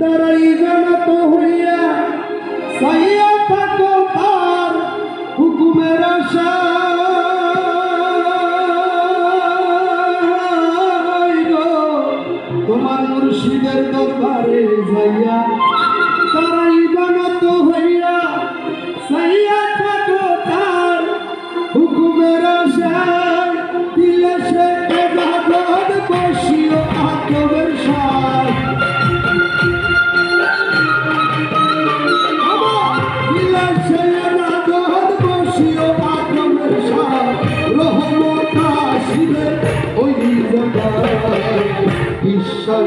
তারাই জানাত হইয়া সাইয়া থাকো তার হুকুমের আশায় গো তোমার মুর্শিদের দরবারে যাইয়া তারাই জানাত হইয়া সাইয়া থাকো তার হুকুমের আশায় দিলে সে এবাদত বসিও আতবের সায় ঈশ্বর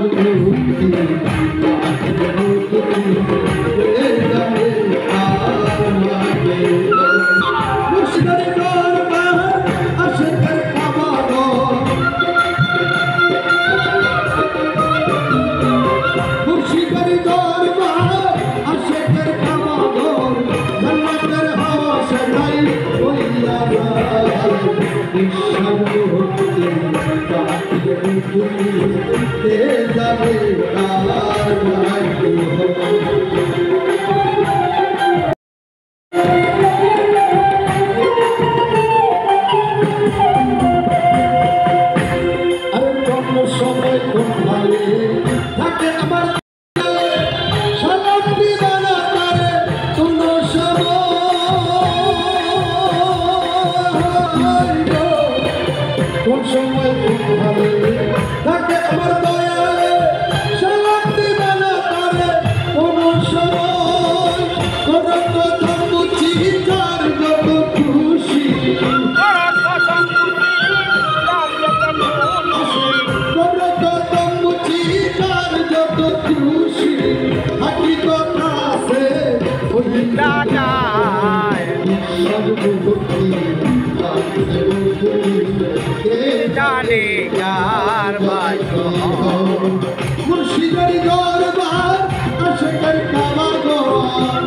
কোন সময় থাকে আমার দয়ালে সালাম দিবে না তারে কোন সময় কোন কথা বুঝি যার যত খুশি কোন কথা বুঝি যার যত খুশি হাকিকত আছে ওই দাদায় সর্বভূতি জানে কার ভাগ্য মুর্শিদের দরবার আশিকের কাবাগর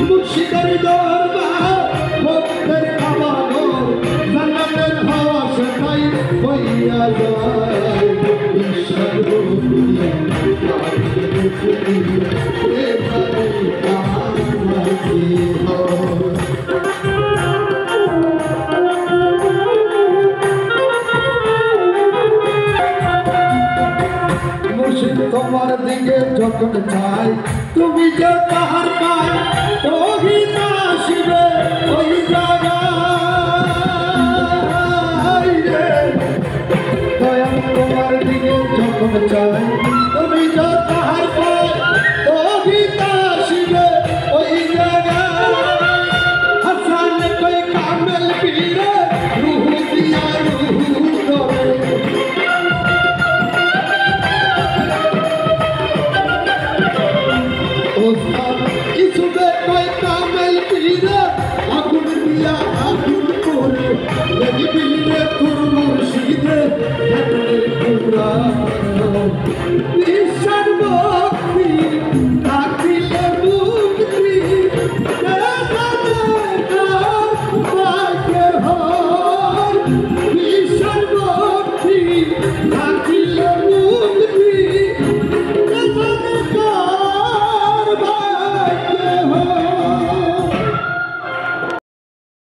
মুর্শিদের দরবার ভক্তের কাবাগর জান্নাতের হাওয়া সেটাই হইয়া যায় ঈশ্বর তোমার দিকে যখন চাই তুমি যে তাহার পাই ওই না আসিবে ওই জায়গায় দয়াল তোমার দিকে যখন চাই